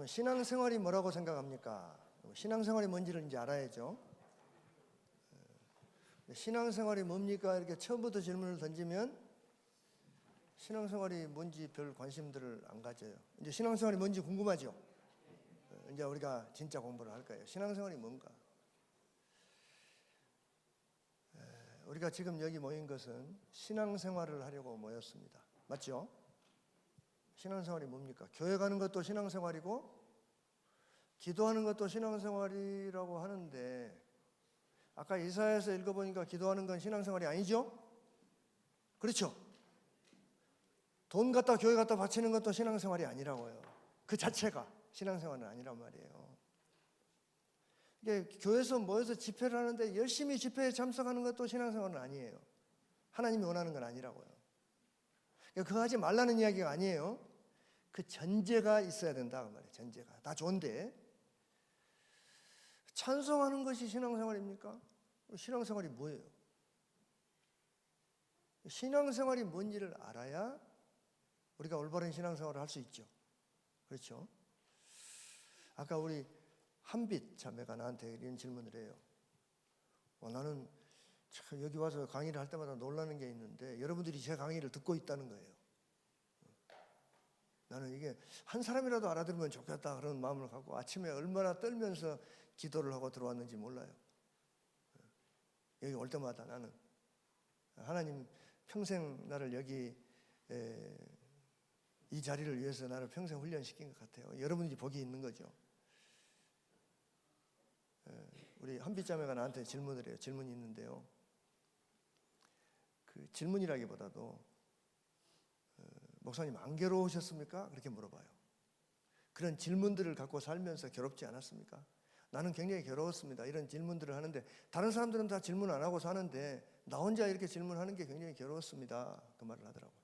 그럼 신앙생활이 뭐라고 생각합니까? 신앙생활이 뭔지를 이제 알아야죠. 신앙생활이 뭡니까? 이렇게 처음부터 질문을 던지면 신앙생활이 뭔지 별 관심들을 안 가져요. 이제 신앙생활이 뭔지 궁금하죠? 이제 우리가 진짜 공부를 할 거예요. 신앙생활이 뭔가? 우리가 지금 여기 모인 것은 신앙생활을 하려고 모였습니다. 맞죠? 신앙생활이 뭡니까? 교회 가는 것도 신앙생활이고 기도하는 것도 신앙생활이라고 하는데 아까 이사야에서 읽어보니까 기도하는 건 신앙생활이 아니죠? 그렇죠? 돈 갖다 교회 갖다 바치는 것도 신앙생활이 아니라고요. 그 자체가 신앙생활은 아니란 말이에요. 이게 교회에서 모여서 집회를 하는데 열심히 집회에 참석하는 것도 신앙생활은 아니에요. 하나님이 원하는 건 아니라고요. 그거 하지 말라는 이야기가 아니에요. 그 전제가 있어야 된다 그 말이에요. 전제가 다 좋은데 찬송하는 것이 신앙생활입니까? 신앙생활이 뭐예요? 신앙생활이 뭔지를 알아야 우리가 올바른 신앙생활을 할 수 있죠. 그렇죠? 아까 우리 한빛 자매가 나한테 이런 질문을 해요. 나는 참 여기 와서 강의를 할 때마다 놀라는 게 있는데 여러분들이 제 강의를 듣고 있다는 거예요. 나는 이게 한 사람이라도 알아들으면 좋겠다 그런 마음을 갖고 아침에 얼마나 떨면서 기도를 하고 들어왔는지 몰라요. 여기 올 때마다 나는 하나님 평생 나를 여기 이 자리를 위해서 나를 평생 훈련시킨 것 같아요. 여러분들이 복이 있는 거죠. 우리 한빛자매가 나한테 질문을 해요. 질문이 있는데요. 그 질문이라기보다도 목사님 안 괴로우셨습니까? 그렇게 물어봐요. 그런 질문들을 갖고 살면서 괴롭지 않았습니까? 나는 굉장히 괴로웠습니다. 이런 질문들을 하는데 다른 사람들은 다 질문 안 하고 사는데 나 혼자 이렇게 질문하는 게 굉장히 괴로웠습니다. 그 말을 하더라고요.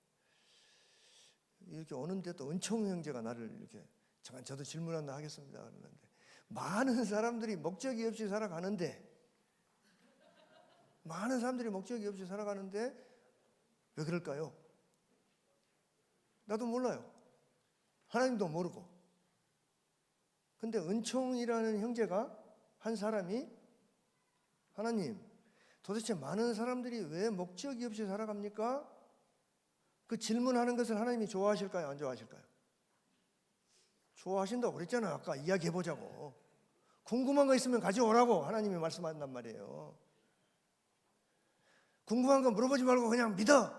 이렇게 오는데 또 은총 형제가 나를 이렇게 잠깐 저도 질문 하나 하겠습니다 그러는데 많은 사람들이 목적이 없이 살아가는데 왜 그럴까요? 나도 몰라요. 하나님도 모르고. 근데 은총이라는 형제가 한 사람이 하나님 도대체 많은 사람들이 왜 목적이 없이 살아갑니까? 그 질문하는 것을 하나님이 좋아하실까요? 안 좋아하실까요? 좋아하신다고 그랬잖아요. 아까 이야기해보자고. 궁금한 거 있으면 가져오라고 하나님이 말씀한단 말이에요. 궁금한 거 물어보지 말고 그냥 믿어.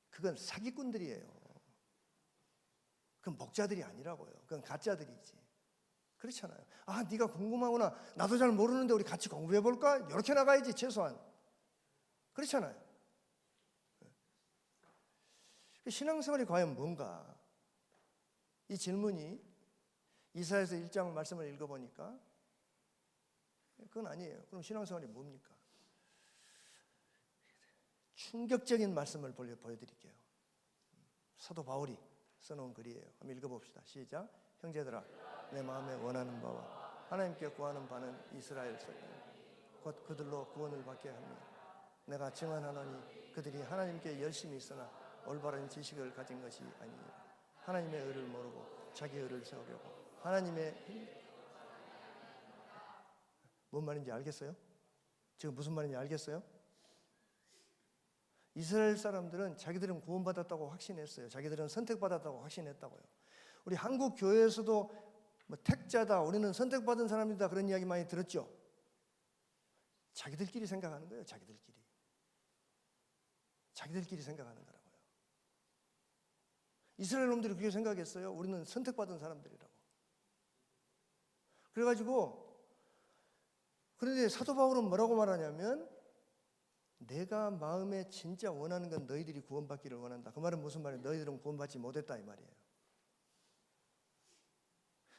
그건 사기꾼들이에요. 그건 목자들이 아니라고요. 그건 가짜들이지. 그렇잖아요. 아, 네가 궁금하구나. 나도 잘 모르는데 우리 같이 공부해볼까? 이렇게 나가야지 최소한. 그렇잖아요. 신앙생활이 과연 뭔가? 이 질문이 이사야서 1장 말씀을 읽어보니까 그건 아니에요. 그럼 신앙생활이 뭡니까? 충격적인 말씀을 보여드릴게요. 사도 바울이 써놓은 글이에요. 한번 읽어봅시다. 시작. 형제들아 내 마음에 원하는 바와 하나님께 구하는 바는 이스라엘 곧 그들로 구원을 받게 합니다. 내가 증언하노니 그들이 하나님께 열심히 있으나 올바른 지식을 가진 것이 아니니라. 하나님의 의를 모르고 자기 의를 세우려고 하나님의 뭔 말인지 알겠어요? 지금 무슨 말인지 알겠어요? 이스라엘 사람들은 자기들은 구원받았다고 확신했어요. 자기들은 선택받았다고 확신했다고요. 우리 한국 교회에서도 뭐 택자다, 우리는 선택받은 사람이다 그런 이야기 많이 들었죠. 자기들끼리 생각하는 거예요. 자기들끼리 생각하는 거라고요. 이스라엘 놈들이 그렇게 생각했어요. 우리는 선택받은 사람들이라고. 그래가지고 그런데 사도 바울은 뭐라고 말하냐면 내가 마음에 진짜 원하는 건 너희들이 구원받기를 원한다. 그 말은 무슨 말이에요? 너희들은 구원받지 못했다 이 말이에요.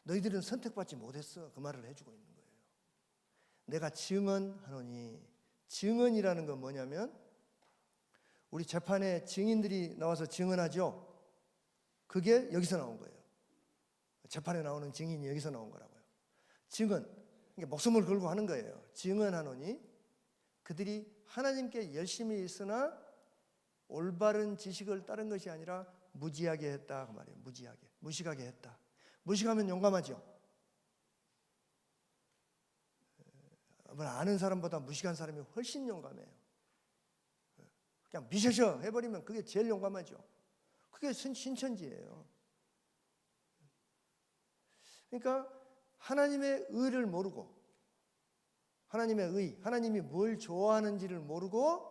너희들은 선택받지 못했어. 그 말을 해주고 있는 거예요. 내가 증언하노니, 증언이라는 건 뭐냐면 우리 재판에 증인들이 나와서 증언하죠. 그게 여기서 나온 거예요. 재판에 나오는 증인이 여기서 나온 거라고요. 증언, 목숨을 걸고 하는 거예요. 증언하노니 그들이 하나님께 열심히 있으나 올바른 지식을 따른 것이 아니라 무지하게 했다 그 말이에요. 무식하게 했다. 무식하면 용감하죠. 아는 사람보다 무식한 사람이 훨씬 용감해요. 그냥 미셔셔 해버리면 그게 제일 용감하죠. 그게 신천지예요. 그러니까 하나님의 의를 모르고, 하나님의 의, 하나님이 뭘 좋아하는지를 모르고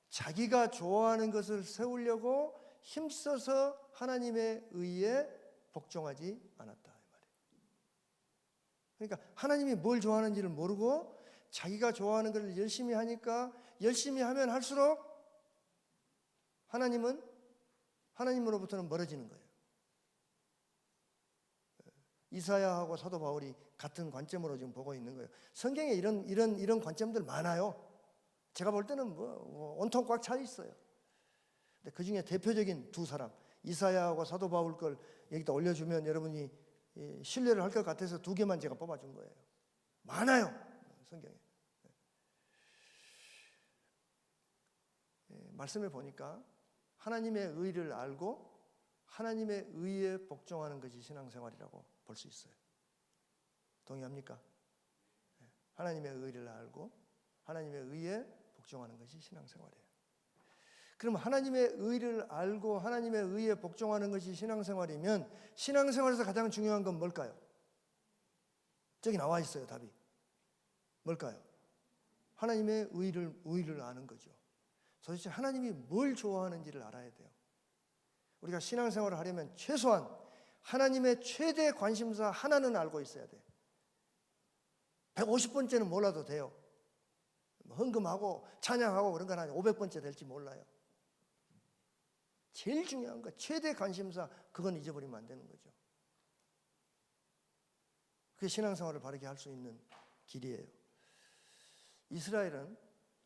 자기가 좋아하는 것을 세우려고 힘써서 하나님의 의에 복종하지 않았다 이 말이에요. 그러니까 하나님이 뭘 좋아하는지를 모르고 자기가 좋아하는 것을 열심히 하니까, 열심히 하면 할수록 하나님으로부터는 멀어지는 거예요. 이사야하고 사도 바울이 같은 관점으로 지금 보고 있는 거예요. 성경에 이런 관점들 많아요. 제가 볼 때는 온통 꽉 차 있어요. 근데 그 중에 대표적인 두 사람, 이사야하고 사도 바울 걸 여기다 올려주면 여러분이 신뢰를 할 것 같아서 두 개만 제가 뽑아준 거예요. 많아요, 성경에. 말씀을 보니까 하나님의 의를 알고 하나님의 의에 복종하는 것이 신앙생활이라고 볼 수 있어요. 동의합니까? 하나님의 의를 알고 하나님의 의에 복종하는 것이 신앙생활이에요. 그럼 하나님의 의를 알고 하나님의 의에 복종하는 것이 신앙생활이면 신앙생활에서 가장 중요한 건 뭘까요? 저기 나와 있어요, 답이. 뭘까요? 하나님의 의를 아는 거죠. 도대체 하나님이 뭘 좋아하는지를 알아야 돼요. 우리가 신앙생활을 하려면 최소한 하나님의 최대 관심사 하나는 알고 있어야 돼요. 150번째는 몰라도 돼요. 헌금하고 찬양하고 그런 건 아니에요. 500번째 될지 몰라요. 제일 중요한 거, 최대 관심사, 그건 잊어버리면 안 되는 거죠. 그게 신앙생활을 바르게 할 수 있는 길이에요. 이스라엘은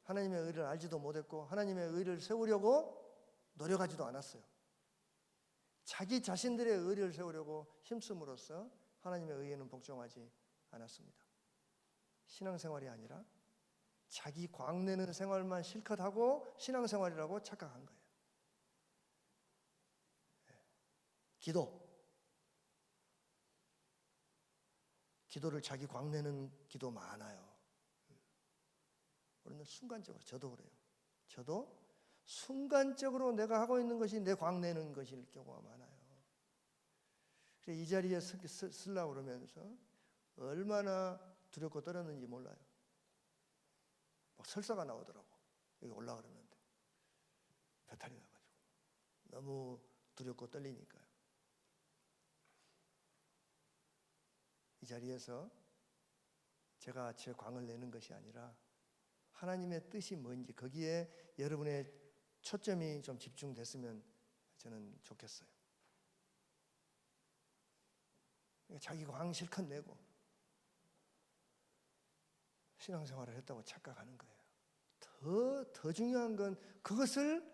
하나님의 의를 알지도 못했고 하나님의 의를 세우려고 노력하지도 않았어요. 자기 자신들의 의를 세우려고 힘씀으로써 하나님의 의에는 복종하지 않았습니다. 신앙생활이 아니라 자기 광내는 생활만 실컷 하고 신앙생활이라고 착각한 거예요. 기도를 자기 광내는 기도 많아요. 우리는 순간적으로, 저도 그래요. 저도 순간적으로 내가 하고 있는 것이 내 광내는 것일 경우가 많아요. 그래서 이 자리에 쓰려고 그러면서 얼마나 두렵고 떨었는지 몰라요. 막 설사가 나오더라고. 여기 올라가려는데 배탈이 나가지고 너무 두렵고 떨리니까요. 이 자리에서 제가 제 광을 내는 것이 아니라 하나님의 뜻이 뭔지 거기에 여러분의 초점이 좀 집중됐으면 저는 좋겠어요. 자기 광 실컷 내고 신앙생활을 했다고 착각하는 거예요. 더 중요한 건 그것을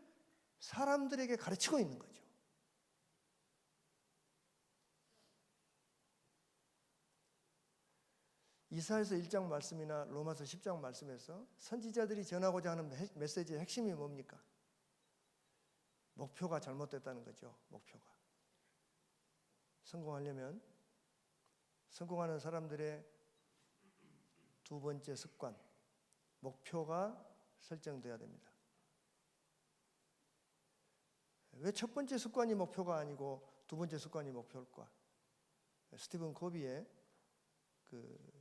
사람들에게 가르치고 있는 거죠. 이사야서 1장 말씀이나 로마서 10장 말씀에서 선지자들이 전하고자 하는 메시지의 핵심이 뭡니까? 목표가 잘못됐다는 거죠. 목표가. 성공하려면 성공하는 사람들의 두 번째 습관, 목표가 설정돼야 됩니다. 왜 첫 번째 습관이 목표가 아니고 두 번째 습관이 목표일까? 스티븐 코비의 그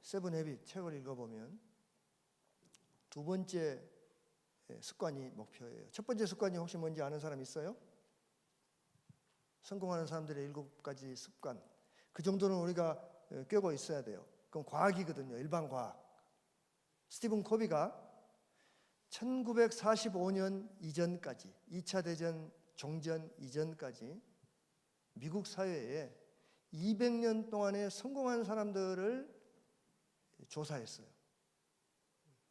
세븐 헤빗 책을 읽어보면 두 번째 습관이 목표예요. 첫 번째 습관이 혹시 뭔지 아는 사람 있어요? 성공하는 사람들의 7가지 습관. 그 정도는 우리가 꿰고 있어야 돼요. 그럼 과학이거든요. 일반 과학. 스티븐 코비가 1945년 이전까지, 2차 대전 종전 이전까지 미국 사회에 200년 동안의 성공한 사람들을 조사했어요.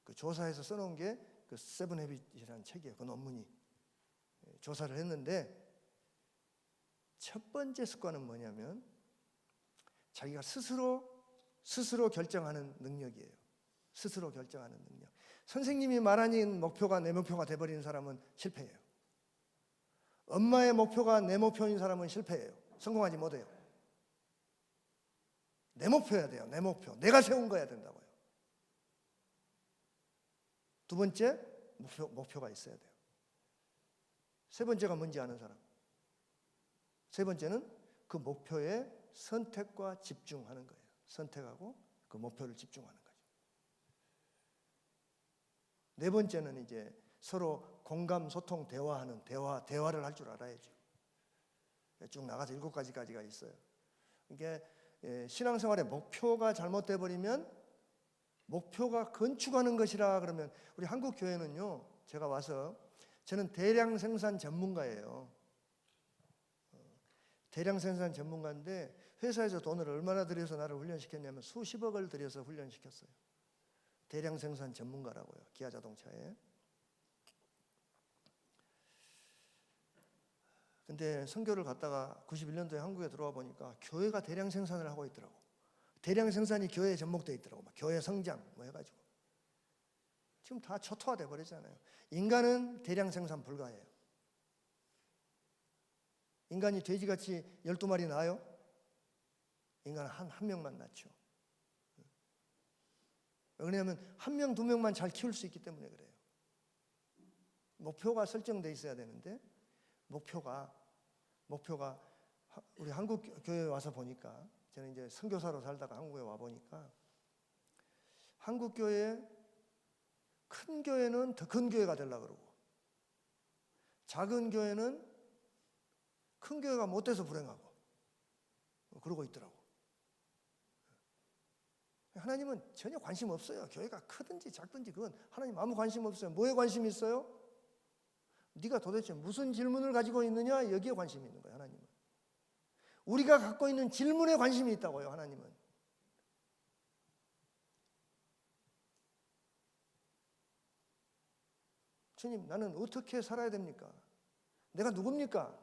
그 조사해서 써놓은 게 그 세븐 헤빗이라는 책이에요. 그 논문이. 조사를 했는데 첫 번째 습관은 뭐냐면 자기가 스스로 결정하는 능력이에요. 스스로 결정하는 능력. 선생님이 말하는 목표가 내 목표가 돼버리는 사람은 실패해요. 엄마의 목표가 내 목표인 사람은 실패해요. 성공하지 못해요. 내 목표여야 돼요. 내 목표. 내가 세운 거야 된다고요. 두 번째, 목표가 있어야 돼요. 세 번째가 뭔지 아는 사람? 세 번째는 그 목표에 선택과 집중하는 거예요. 선택하고 그 목표를 집중하는 거죠. 네 번째는 이제 서로 공감, 소통, 대화하는 대화를 할 줄 알아야죠. 쭉 나가서 7가지가 있어요. 이게 신앙생활의 목표가 잘못돼 버리면 목표가 건축하는 것이라 그러면 우리 한국 교회는요. 제가 와서 저는 대량 생산 전문가예요. 대량 생산 전문가인데 회사에서 돈을 얼마나 들여서 나를 훈련시켰냐면 수십억을 들여서 훈련시켰어요. 대량 생산 전문가라고요. 기아자동차에. 근데 선교를 갔다가 91년도에 한국에 들어와 보니까 교회가 대량 생산을 하고 있더라고. 대량 생산이 교회에 접목되어 있더라고. 막 교회 성장 뭐 해가지고. 지금 다 초토화돼 버렸잖아요. 인간은 대량 생산 불가해요. 인간이 돼지같이 12마리 낳아요? 인간은 한 명만 낳죠. 왜냐하면 1명, 2명만 잘 키울 수 있기 때문에 그래요. 목표가 설정돼 있어야 되는데 목표가 우리 한국 교회에 와서 보니까 저는 이제 선교사로 살다가 한국에 와 보니까 한국 교회 큰 교회는 더 큰 교회가 되려고 그러고 작은 교회는 큰 교회가 못 돼서 불행하고 그러고 있더라고. 하나님은 전혀 관심 없어요. 교회가 크든지 작든지 그건 하나님 아무 관심 없어요. 뭐에 관심 있어요? 네가 도대체 무슨 질문을 가지고 있느냐 여기에 관심이 있는 거예요. 하나님은. 우리가 갖고 있는 질문에 관심이 있다고요. 하나님은. 주님, 나는 어떻게 살아야 됩니까? 내가 누굽니까?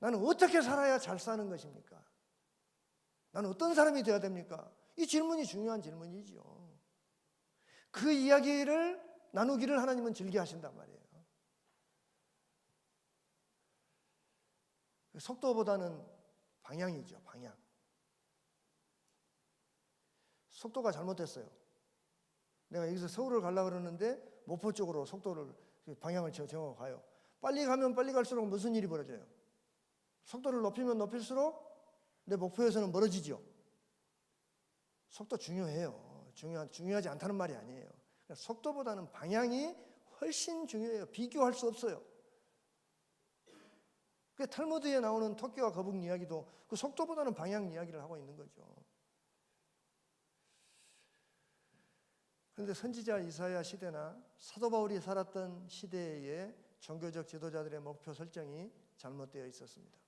나는 어떻게 살아야 잘 사는 것입니까? 나는 어떤 사람이 되어야 됩니까? 이 질문이 중요한 질문이죠. 그 이야기를 나누기를 하나님은 즐겨하신단 말이에요. 속도보다는 방향이죠. 방향. 속도가 잘못됐어요. 내가 여기서 서울을 가려고 그러는데 목포 쪽으로 속도를 방향을 정하고 가요. 빨리 가면 빨리 갈수록 무슨 일이 벌어져요? 속도를 높이면 높일수록 내 목표에서는 멀어지죠. 속도 중요해요. 중요하지 않다는 말이 아니에요. 속도보다는 방향이 훨씬 중요해요. 비교할 수 없어요. 그 탈무드에 나오는 토끼와 거북 이야기도 그 속도보다는 방향 이야기를 하고 있는 거죠. 그런데 선지자 이사야 시대나 사도 바울이 살았던 시대의 종교적 지도자들의 목표 설정이 잘못되어 있었습니다.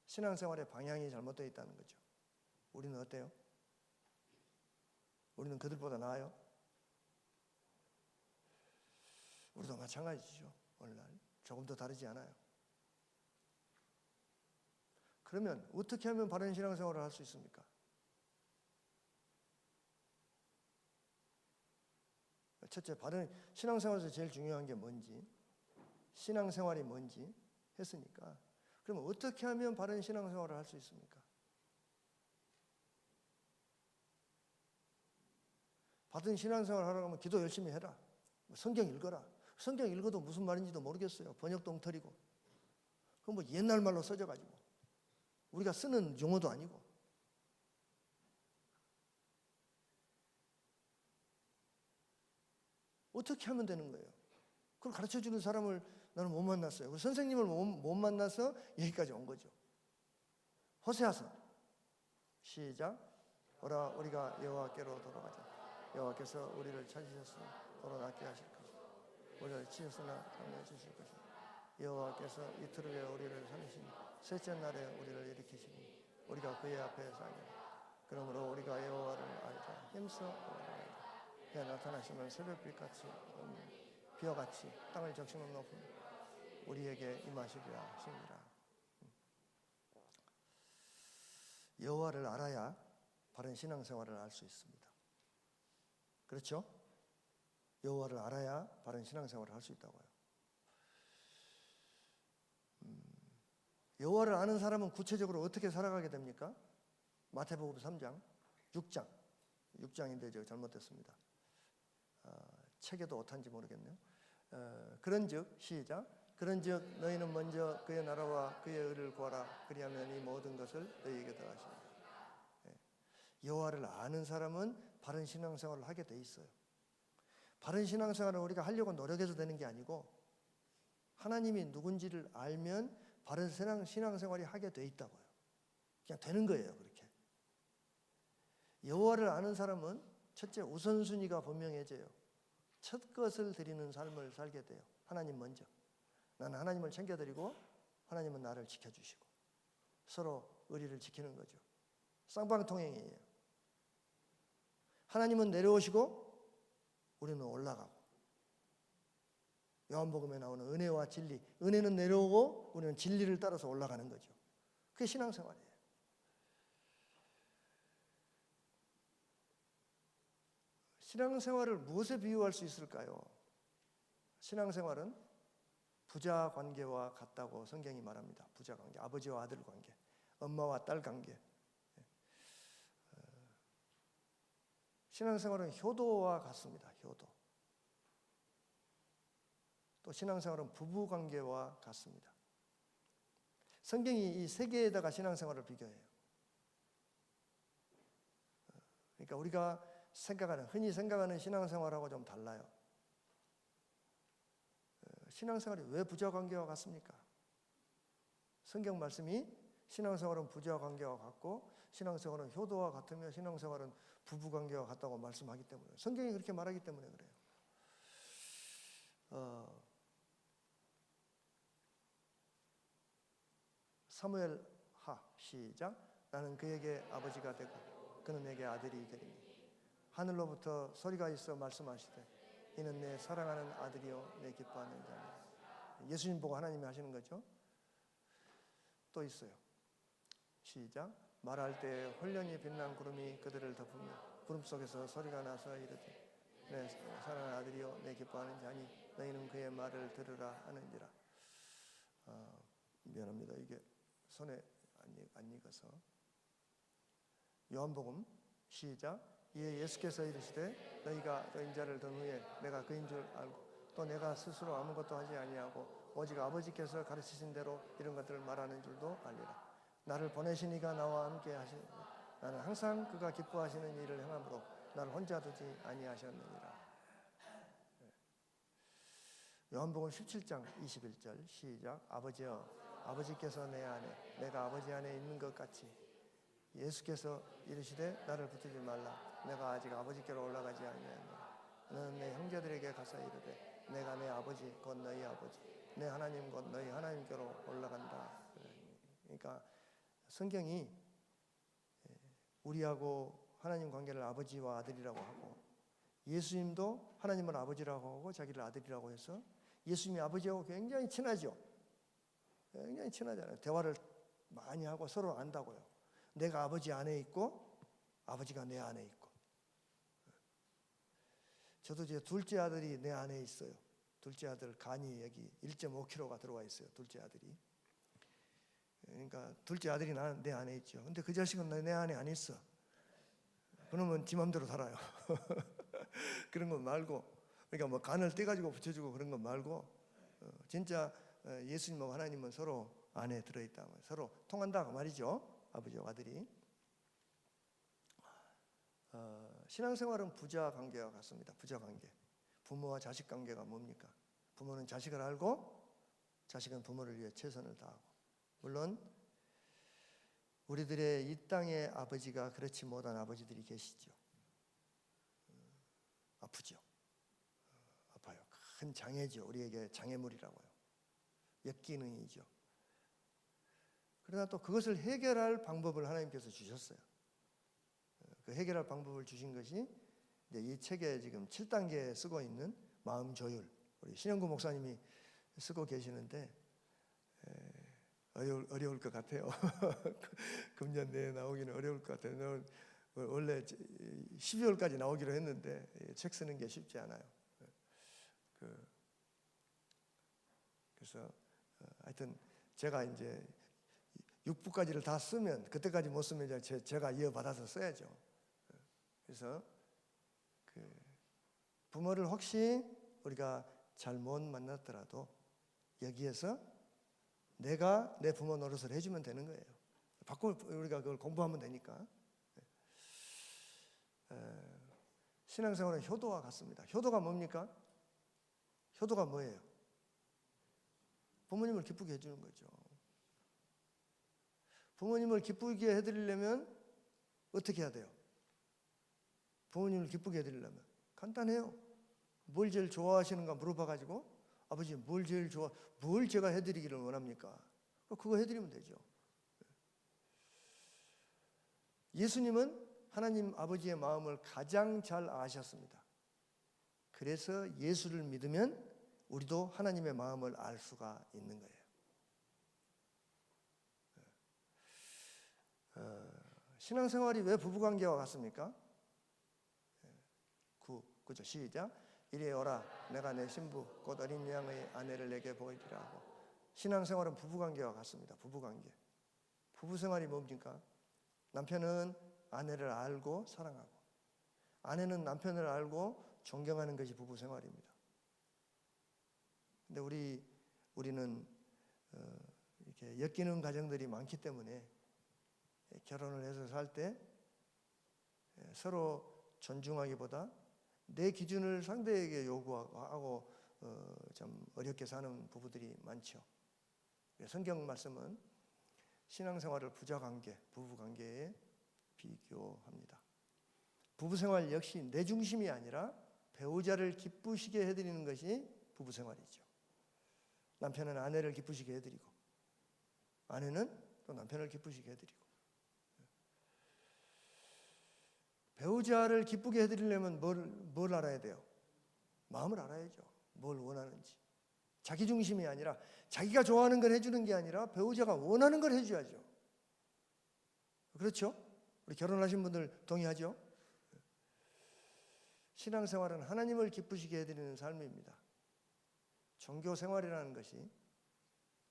신앙생활의 방향이 잘못되어 있다는 거죠. 우리는 어때요? 우리는 그들보다 나아요? 우리도 마찬가지죠. 오늘날 조금 더 다르지 않아요. 그러면 어떻게 하면 바른 신앙생활을 할 수 있습니까? 첫째, 바른 신앙생활에서 제일 중요한 게 뭔지, 신앙생활이 뭔지 했으니까 그러면 어떻게 하면 바른 신앙생활을 할 수 있습니까? 바른 신앙생활을 하려고 하면 기도 열심히 해라. 성경 읽어라. 성경 읽어도 무슨 말인지도 모르겠어요. 번역도 엉터리고. 그건 뭐 옛날 말로 써져가지고. 우리가 쓰는 용어도 아니고. 어떻게 하면 되는 거예요? 그걸 가르쳐주는 사람을 나는 못 만났어요. 선생님을 못 만나서 여기까지 온 거죠. 호세아서 시작. 오라 우리가 여호와께로 돌아가자. 여호와께서 우리를 찾으셨으니 도로 낫게 하실 것이다. 우리를 치셨으나 강해 주실 것이다. 여호와께서 이틀 후에 우리를 살리시니 셋째 날에 우리를 일으키시니 우리가 그의 앞에 살리라. 그러므로 우리가 여호와를 알자. 힘써 돌아가자. 그가 나타나시면 새벽빛같이 비와같이 땅을 적시는 높음 우리에게 임하시리라 하시니라. 여호와를 알아야 바른 신앙생활을 할 수 있습니다. 그렇죠? 여호와를 알아야 바른 신앙생활을 할 수 있다고요. 여호와를 아는 사람은 구체적으로 어떻게 살아가게 됩니까? 마태복음 3장, 6장인데 제가 잘못됐습니다. 책에도 어떤지 모르겠네요. 그런즉 시작. 그런즉 너희는 먼저 그의 나라와 그의 의를 구하라. 그리하면 이 모든 것을 너희에게 더하시리라. 여호와를 아는 사람은 바른 신앙생활을 하게 돼 있어요. 바른 신앙생활을 우리가 하려고 노력해서 되는 게 아니고 하나님이 누군지를 알면 바른 신앙생활이 하게 돼 있다고요. 그냥 되는 거예요. 그렇게. 여호와를 아는 사람은 첫째 우선순위가 분명해져요. 첫 것을 드리는 삶을 살게 돼요. 하나님 먼저. 나는 하나님을 챙겨드리고 하나님은 나를 지켜주시고 서로 의리를 지키는 거죠. 쌍방통행이에요. 하나님은 내려오시고 우리는 올라가고. 요한복음에 나오는 은혜와 진리. 은혜는 내려오고 우리는 진리를 따라서 올라가는 거죠. 그게 신앙생활이에요. 신앙생활을 무엇에 비유할 수 있을까요? 신앙생활은 부자 관계와 같다고 성경이 말합니다. 부자 관계, 아버지와 아들 관계, 엄마와 딸 관계. 신앙생활은 효도와 같습니다. 효도. 또 신앙생활은 부부관계와 같습니다. 성경이 이 세 개에다가 신앙생활을 비교해요. 그러니까 우리가 흔히 생각하는 신앙생활하고 좀 달라요. 신앙생활이 왜 부자관계와 같습니까? 성경 말씀이 신앙생활은 부자관계와 같고 신앙생활은 효도와 같으며 신앙생활은 부부관계와 같다고 말씀하기 때문에, 성경이 그렇게 말하기 때문에 그래요. 사무엘하 시작. 나는 그에게 아버지가 되고 그는 내게 아들이 되리니 하늘로부터 소리가 있어 말씀하시되 이는 내 사랑하는 아들이요 내 기뻐하는 자니라. 예수님 보고 하나님이 하시는 거죠. 또 있어요. 시작. 말할 때 홀련히 빛난 구름이 그들을 덮으며 구름 속에서 소리가 나서 이르되 내 사랑하는 아들이요 내 기뻐하는 자니 너희는 그의 말을 들으라 하는지라. 미안합니다. 이게 손에 안 익어서. 요한복음 시작. 이에 예수께서 이르시되 너희가 저 인자를 든 후에 내가 그인 줄 알고 또 내가 스스로 아무것도 하지 아니하고 오직 아버지께서 가르치신 대로 이런 것들을 말하는 줄도 알리라. 나를 보내신 이가 나와 함께 하시니 나는 항상 그가 기뻐하시는 일을 행함으로 나를 혼자 두지 아니하셨느니라. 요한복음 17장 21절 시작. 아버지여 아버지께서 내 안에 내가 아버지 안에 있는 것 같이 예수께서 이르시되 나를 붙들지 말라. 내가 아직 아버지께로 올라가지 아니하노라. 너는 내 형제들에게 가서 이르되 내가 내 아버지 곧 너희 아버지 내 하나님 곧 너희 하나님께로 올라간다. 그러니까 성경이 우리하고 하나님 관계를 아버지와 아들이라고 하고 예수님도 하나님을 아버지라고 하고 자기를 아들이라고 해서 예수님이 아버지하고 굉장히 친하죠. 굉장히 친하잖아요. 대화를 많이 하고 서로 안다고요. 내가 아버지 안에 있고 아버지가 내 안에 있고. 저도 제 둘째 아들이 내 안에 있어요. 둘째 아들 간이 여기 1.5kg가 들어와 있어요. 둘째 아들이. 그러니까 둘째 아들이 내 안에 있죠. 근데 그 자식은 내 안에 안 있어. 그러면 지 맘대로 살아요. 그런 거 말고, 그러니까 뭐 간을 떼가지고 붙여주고 그런 거 말고, 진짜 예수님하고 하나님은 서로 안에 들어있다. 서로 통한다 그 말이죠. 아버지와 아들이. 신앙생활은 부자 관계와 같습니다. 부자 관계. 부모와 자식 관계가 뭡니까? 부모는 자식을 알고 자식은 부모를 위해 최선을 다하고. 물론 우리들의 이 땅의 아버지가 그렇지 못한 아버지들이 계시죠. 아프죠. 아파요. 큰 장애죠. 우리에게 장애물이라고요. 역기능이죠. 그러나 또 그것을 해결할 방법을 하나님께서 주셨어요. 그 해결할 방법을 주신 것이 이제 이 책에 지금 7단계 쓰고 있는 마음 조율. 우리 신영구 목사님이 쓰고 계시는데 어려울 것 같아요. 금년 내에 나오기는 어려울 것 같아요. 원래 12월까지 나오기로 했는데 책 쓰는 게 쉽지 않아요. 그래서 하여튼 제가 이제 6부까지를 다 쓰면, 그때까지 못 쓰면 이제 제가 이어받아서 써야죠. 그래서 부모를 혹시 우리가 잘못 만났더라도 여기에서 내가 내 부모 노릇을 해주면 되는 거예요. 바꾸면 우리가 그걸 공부하면 되니까. 신앙생활은 효도와 같습니다. 효도가 뭡니까? 효도가 뭐예요? 부모님을 기쁘게 해주는 거죠. 부모님을 기쁘게 해드리려면 어떻게 해야 돼요? 부모님을 기쁘게 해드리려면 간단해요. 뭘 제일 좋아하시는가 물어봐가지고 아버지 뭘 제일 뭘 제가 해드리기를 원합니까? 그거 해드리면 되죠. 예수님은 하나님 아버지의 마음을 가장 잘 아셨습니다. 그래서 예수를 믿으면 우리도 하나님의 마음을 알 수가 있는 거예요. 신앙생활이 왜 부부관계와 같습니까? 그죠? 시작. 이리 오라 내가 내 신부 곧 어린 양의 아내를 내게 보이리라 하고. 신앙생활은 부부관계와 같습니다. 부부관계. 부부생활이 뭡니까? 남편은 아내를 알고 사랑하고 아내는 남편을 알고 존경하는 것이 부부생활입니다. 근데 우리는 이렇게 엮이는 가정들이 많기 때문에 결혼을 해서 살 때 서로 존중하기보다 내 기준을 상대에게 요구하고 좀 어렵게 사는 부부들이 많죠. 성경 말씀은 신앙생활을 부자관계, 부부관계에 비교합니다. 부부생활 역시 내 중심이 아니라 배우자를 기쁘시게 해드리는 것이 부부생활이죠. 남편은 아내를 기쁘시게 해드리고 아내는 또 남편을 기쁘시게 해드리고. 배우자를 기쁘게 해드리려면 뭘 알아야 돼요? 마음을 알아야죠. 뭘 원하는지. 자기 중심이 아니라 자기가 좋아하는 걸 해주는 게 아니라 배우자가 원하는 걸 해줘야죠. 그렇죠? 우리 결혼하신 분들 동의하죠? 신앙생활은 하나님을 기쁘시게 해드리는 삶입니다. 종교생활이라는 것이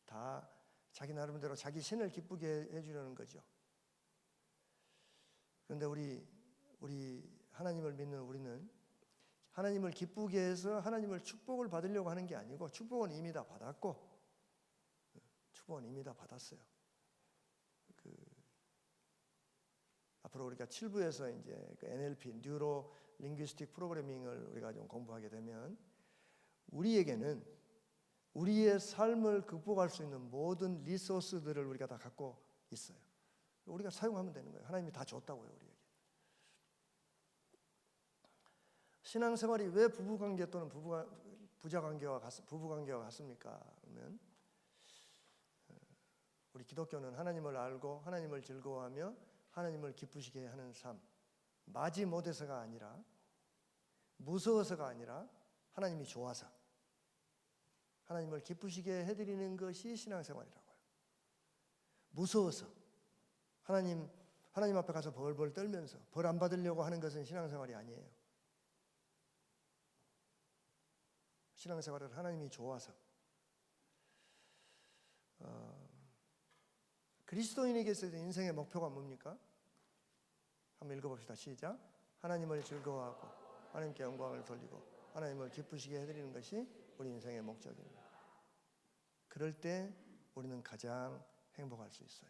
다 자기 나름대로 자기 신을 기쁘게 해주려는 거죠. 그런데 우리 하나님을 믿는 우리는 하나님을 기쁘게 해서 하나님을 축복을 받으려고 하는 게 아니고 축복은 이미 다 받았고 축복은 이미 다 받았어요. 앞으로 우리가 7부에서 이제 NLP, 뉴로 링귀스틱 프로그래밍을 우리가 좀 공부하게 되면 우리에게는 우리의 삶을 극복할 수 있는 모든 리소스들을 우리가 다 갖고 있어요. 우리가 사용하면 되는 거예요. 하나님이 다 줬다고요, 우리에게. 신앙생활이 왜 부부관계 또는 부부관계와 같습니까? 그러면 우리 기독교는 하나님을 알고 하나님을 즐거워하며 하나님을 기쁘시게 하는 삶, 마지 못해서가 아니라 무서워서가 아니라 하나님이 좋아서 하나님을 기쁘시게 해드리는 것이 신앙생활이라고요. 무서워서 하나님 앞에 가서 벌벌 떨면서 벌 안 받으려고 하는 것은 신앙생활이 아니에요. 신앙생활은 하나님이 좋아서. 그리스도인에게 있어서 인생의 목표가 뭡니까? 한번 읽어봅시다. 시작. 하나님을 즐거워하고 하나님께 영광을 돌리고 하나님을 기쁘시게 해드리는 것이 우리 인생의 목적입니다. 그럴 때 우리는 가장 행복할 수 있어요.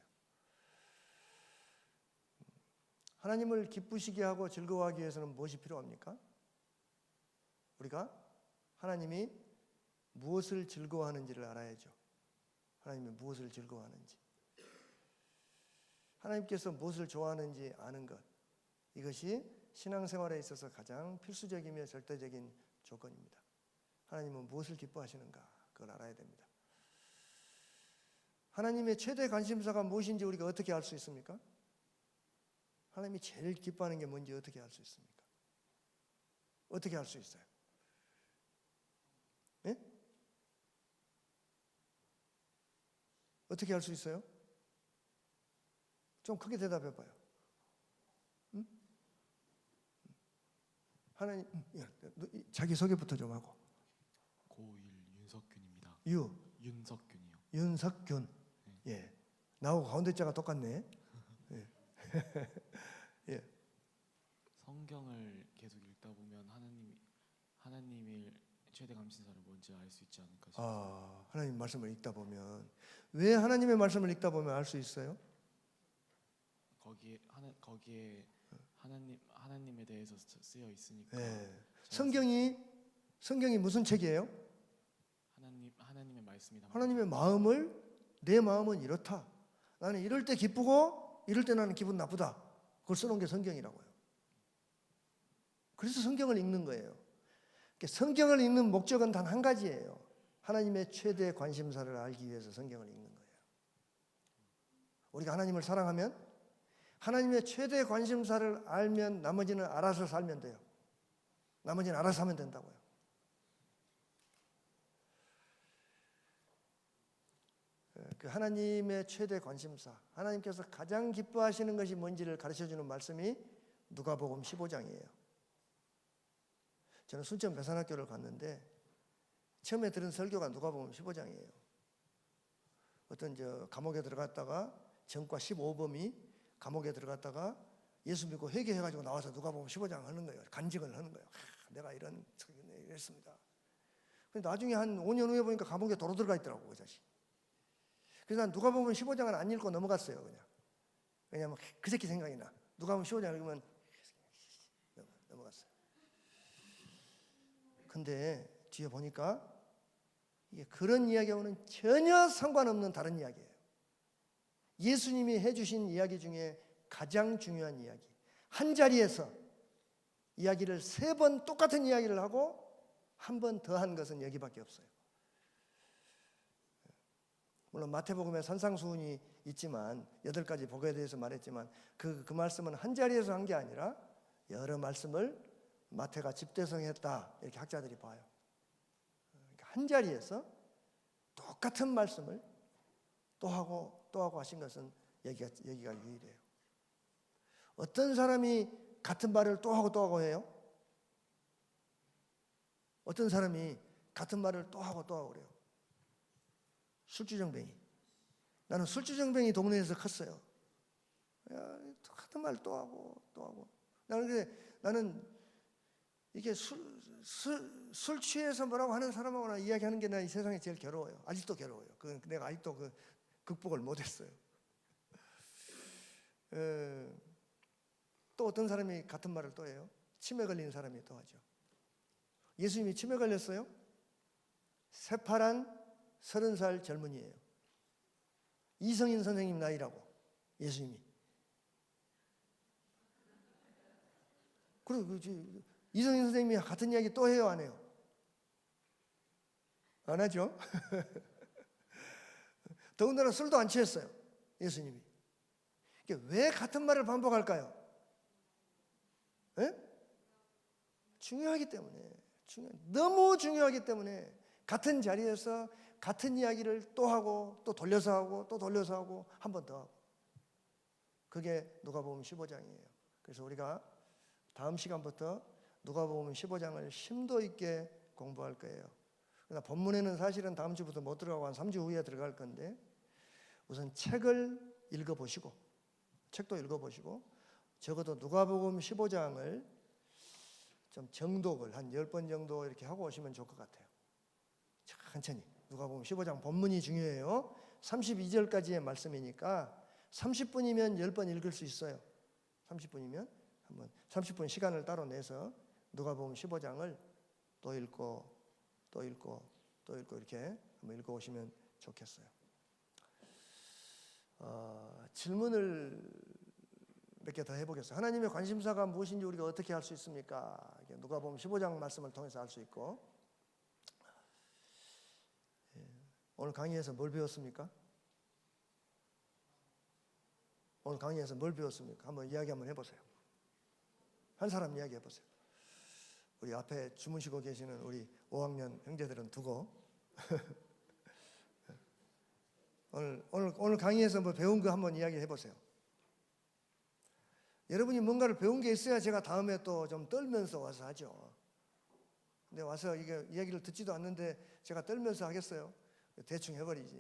하나님을 기쁘시게 하고 즐거워하기 위해서는 무엇이 필요합니까? 우리가 하나님이 무엇을 즐거워하는지를 알아야죠. 하나님이 무엇을 즐거워하는지, 하나님께서 무엇을 좋아하는지 아는 것, 이것이 신앙생활에 있어서 가장 필수적이며 절대적인 조건입니다. 하나님은 무엇을 기뻐하시는가, 그걸 알아야 됩니다. 하나님의 최대 관심사가 무엇인지 우리가 어떻게 알 수 있습니까? 하나님이 제일 기뻐하는 게 뭔지 어떻게 알 수 있습니까? 어떻게 알 수 있어요? 예? 어떻게 알 수 있어요? 좀 크게 대답해 봐요. 응? 하나님, 자기 소개부터 좀 하고. 고1 윤석균입니다. 윤석균이요. 윤석균이요. 윤석균. 네. 예. 나하고 가운데 자가 똑같네. 예. 예. 성경을 계속 읽다 보면 하나님의 최대 감신사를 뭔지 알 수 있지 않을까 싶어요. 하나님 말씀을 읽다 보면 왜 하나님의 말씀을 읽다 보면 알 수 있어요? 거기에 하나님에 대해서 쓰여 있으니까. 예. 성경이 무슨 책이에요? 하나님의 말씀이 담겨. 하나님의 내 마음은 이렇다. 나는 이럴 때 기쁘고 이럴 때 나는 기분 나쁘다. 그걸 써놓은 게 성경이라고요. 그래서 성경을 읽는 거예요. 성경을 읽는 목적은 단 한 가지예요. 하나님의 최대 관심사를 알기 위해서 성경을 읽는 거예요. 우리가 하나님을 사랑하면 하나님의 최대 관심사를 알면 나머지는 알아서 살면 돼요. 나머지는 알아서 하면 된다고요. 그 하나님의 최대 관심사, 하나님께서 가장 기뻐하시는 것이 뭔지를 가르쳐주는 말씀이 누가복음 15장이에요. 저는 순천 배산학교를 갔는데 처음에 들은 설교가 누가복음 15장이에요. 어떤 감옥에 들어갔다가 전과 15범이 감옥에 들어갔다가 예수 믿고 회개해가지고 나와서 누가복음 15장 하는 거예요. 간증을 하는 거예요. 내가 이랬습니다. 근데 나중에 한 5년 후에 보니까 감옥에 도로 들어가 있더라고, 그 자식. 그래서 난 누가복음 15장을 안 읽고 넘어갔어요, 그냥. 왜냐하면 그 새끼 생각이 나. 누가복음 15장 읽으면 넘어갔어요. 근데 뒤에 보니까 이게 그런 이야기하고는 전혀 상관없는 다른 이야기예요. 예수님이 해주신 이야기 중에 가장 중요한 이야기. 한 자리에서 이야기를 3번 똑같은 이야기를 하고 한 번 더 한 것은 여기밖에 없어요. 물론 마태복음에 산상수훈이 있지만 8가지 복에 대해서 말했지만 그 말씀은 한 자리에서 한 게 아니라 여러 말씀을 마태가 집대성했다 이렇게 학자들이 봐요. 그러니까 한 자리에서 똑같은 말씀을 또 하고 하신 것은 여기가 유일해요. 어떤 사람이 같은 말을 또 하고 해요? 어떤 사람이 같은 말을 또 하고 그래요? 술주정뱅이. 나는 술주정뱅이 동네에서 컸어요. 같은 말 또 하고. 나는 이게 술 취해서 뭐라고 하는 사람하고나 이야기하는 게 나 이 세상에 제일 괴로워요. 아직도 괴로워요. 내가 아직도 극복을 못했어요. 또 어떤 사람이 같은 말을 또 해요? 치매 걸린 사람이 또 하죠. 예수님이 치매 걸렸어요? 새파란 30살 젊은이에요. 이성인 선생님 나이라고 예수님이. 그리고 이성인 선생님이 같은 이야기 또 해요, 안 해요? 안 하죠? 더군다나 술도 안 취했어요, 예수님이. 왜 같은 말을 반복할까요? 중요하기 때문에. 너무 중요하기 때문에 같은 자리에서 같은 이야기를 또 하고 또 돌려서 하고 또 돌려서 하고 한 번 더 하고. 그게 누가복음 15장이에요. 그래서 우리가 다음 시간부터 누가복음 15장을 심도 있게 공부할 거예요. 그러나 본문에는 사실은 다음 주부터 못 들어가고 한 3주 후에 들어갈 건데 우선 책도 읽어보시고 적어도 누가복음 15장을 좀 정독을 한 10번 정도 이렇게 하고 오시면 좋을 것 같아요. 천천히. 누가복음 15장 본문이 중요해요. 32절까지의 말씀이니까 30분이면 10번 읽을 수 있어요. 30분이면 한번 30분 시간을 따로 내서 누가복음 15장을 또 읽고 이렇게 한번 읽어오시면 좋겠어요. 질문을 몇 개 더 해보겠어요. 하나님의 관심사가 무엇인지 우리가 어떻게 알 수 있습니까? 누가복음 15장 말씀을 통해서 알 수 있고. 오늘 강의에서 뭘 배웠습니까? 오늘 강의에서 뭘 배웠습니까? 한번 이야기 한번 해보세요. 한 사람 이야기 해보세요. 우리 앞에 주무시고 계시는 우리 5학년 형제들은 두고 오늘 강의에서 뭐 배운 거 한번 이야기 해보세요. 여러분이 뭔가를 배운 게 있어야 제가 다음에 또 좀 떨면서 와서 하죠. 근데 와서 이게 이야기를 듣지도 않는데 제가 떨면서 하겠어요? 대충 해버리지.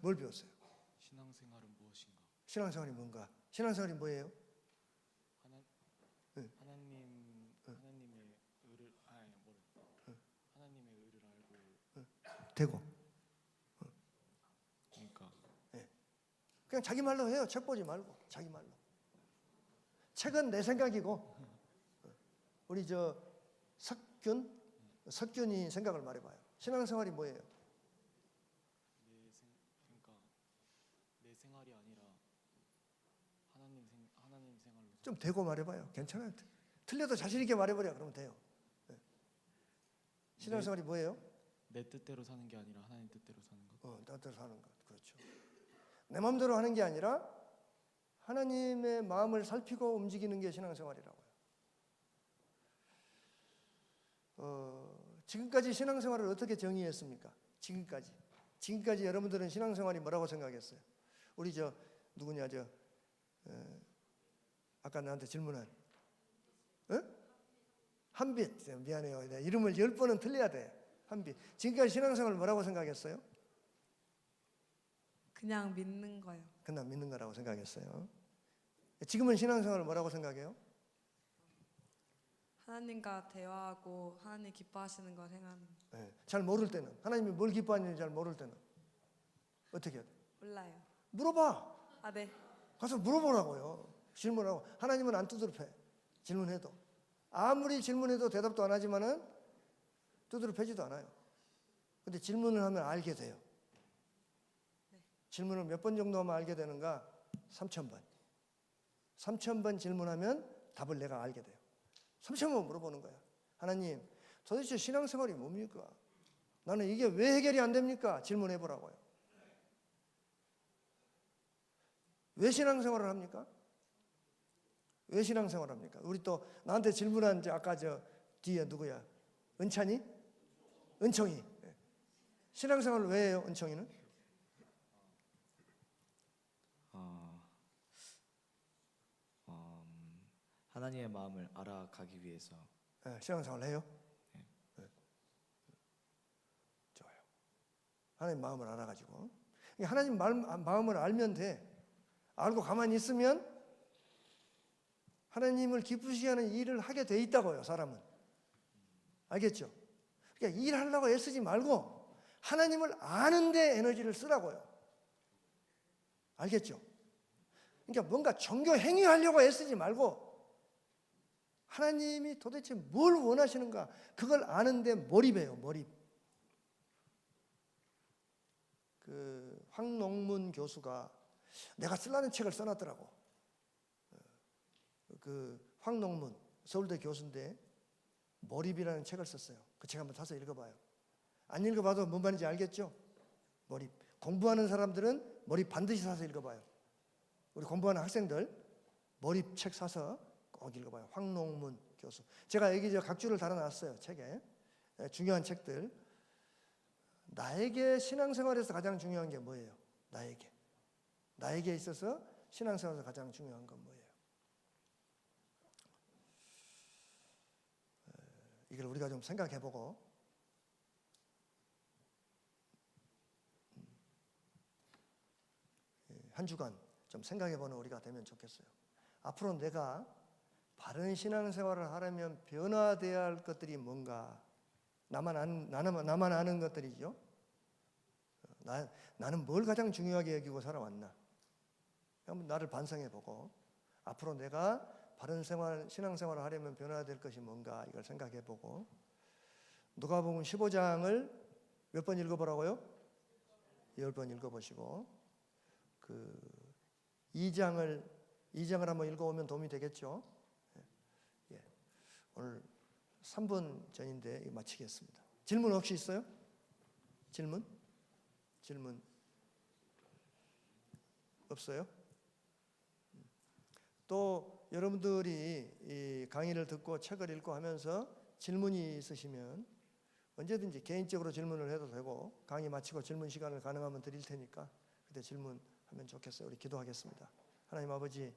뭘 배웠어요? 신앙생활이 뭔가? 신앙생활이 뭐예요? 하나 네. 하나님의 의를 하나님의 의를 알고 되고. 그러니까 그냥 자기 말로 해요. 책 보지 말고 자기 말로. 책은 내 생각이고 우리 석균이 생각을 말해봐요. 신앙생활이 뭐예요? 그러니까 내 생활이 아니라 하나님 생활로 좀 대고 말해봐요. 괜찮아요. 틀려도 자신 있게 말해버려. 그러면 돼요. 네. 신앙생활이 뭐예요? 내 뜻대로 사는 게 아니라 하나님 뜻대로 사는 것. 내 뜻대로 사는 것. 그렇죠. 내 마음대로 하는 게 아니라 하나님의 마음을 살피고 움직이는 게 신앙생활이라고요. 지금까지 신앙생활을 어떻게 정의했습니까? 지금까지 여러분들은 신앙생활이 뭐라고 생각했어요? 우리 누구냐 아까 나한테 질문한 한빛. 미안해요. 내가 이름을 10번은 틀려야 돼. 한빛. 지금까지 신앙생활을 뭐라고 생각했어요? 그냥 믿는 거요. 그냥 믿는 거라고 생각했어요. 지금은 신앙생활을 뭐라고 생각해요? 하나님과 대화하고 하나님 기뻐하시는 걸 행하는. 네. 잘 모를 때는 하나님이 뭘 기뻐하는지 잘 모를 때는 어떻게 해야 돼? 몰라요. 물어봐. 아, 네. 가서 물어보라고요. 질문하고. 하나님은 안 두드려 질문해도 아무리 질문해도 대답도 안 하지만은 두드려 패지도 않아요. 근데 질문을 하면 알게 돼요. 네. 질문을 몇 번 정도 하면 알게 되는가? 3,000번. 3,000번 질문하면 답을 내가 알게 돼요. 3,000번 물어보는 거야. 하나님, 도대체 신앙생활이 뭡니까? 나는 이게 왜 해결이 안 됩니까? 질문해 보라고요. 왜 신앙생활을 합니까? 왜 신앙생활을 합니까? 우리 또 나한테 질문한 아까 뒤에 누구야? 은찬이? 은총이. 신앙생활을 왜 해요? 은총이는? 하나님의 마음을 알아가기 위해서. 신앙생활을 해요? 네. 네. 좋아요. 하나님 마음을 알아가지고 하나님 마음을 알면 돼. 알고 가만히 있으면 하나님을 기쁘시게 하는 일을 하게 돼 있다고요. 사람은. 알겠죠? 그러니까 일하려고 애쓰지 말고 하나님을 아는데 에너지를 쓰라고요. 알겠죠? 그러니까 뭔가 종교 행위하려고 애쓰지 말고 하나님이 도대체 뭘 원하시는가 그걸 아는데 몰입해요. 몰입. 황농문 교수가 내가 쓰려는 책을 써놨더라고. 황농문 서울대 교수인데 몰입이라는 책을 썼어요. 그 책 한번 사서 읽어봐요. 안 읽어봐도 뭔 말인지 알겠죠? 몰입. 공부하는 사람들은 몰입 반드시 사서 읽어봐요. 우리 공부하는 학생들 몰입 책 사서 꼭 읽어봐요. 황농문 교수. 제가 여기 각주를 달아놨어요. 책에. 중요한 책들. 나에게 신앙생활에서 가장 중요한 게 뭐예요? 나에게 있어서 신앙생활에서 가장 중요한 건 뭐예요? 이걸 우리가 좀 생각해보고 한 주간 좀 생각해보는 우리가 되면 좋겠어요. 앞으로 내가 바른 신앙생활을 하려면 변화되어야 할 것들이 뭔가? 나만 아는 것들이죠. 나는 뭘 가장 중요하게 여기고 살아왔나? 한번 나를 반성해보고 앞으로 내가 바른 신앙생활을 하려면 변화될 것이 뭔가 이걸 생각해보고 누가복음 15장을 몇 번 읽어보라고요? 10번 읽어보시고 2장을 한번 읽어오면 도움이 되겠죠? 예. 오늘 3분 전인데 마치겠습니다. 질문 혹시 있어요? 질문 없어요? 또 여러분들이 이 강의를 듣고 책을 읽고 하면서 질문이 있으시면 언제든지 개인적으로 질문을 해도 되고 강의 마치고 질문 시간을 가능하면 드릴 테니까 그때 질문하면 좋겠어요. 우리 기도하겠습니다. 하나님 아버지,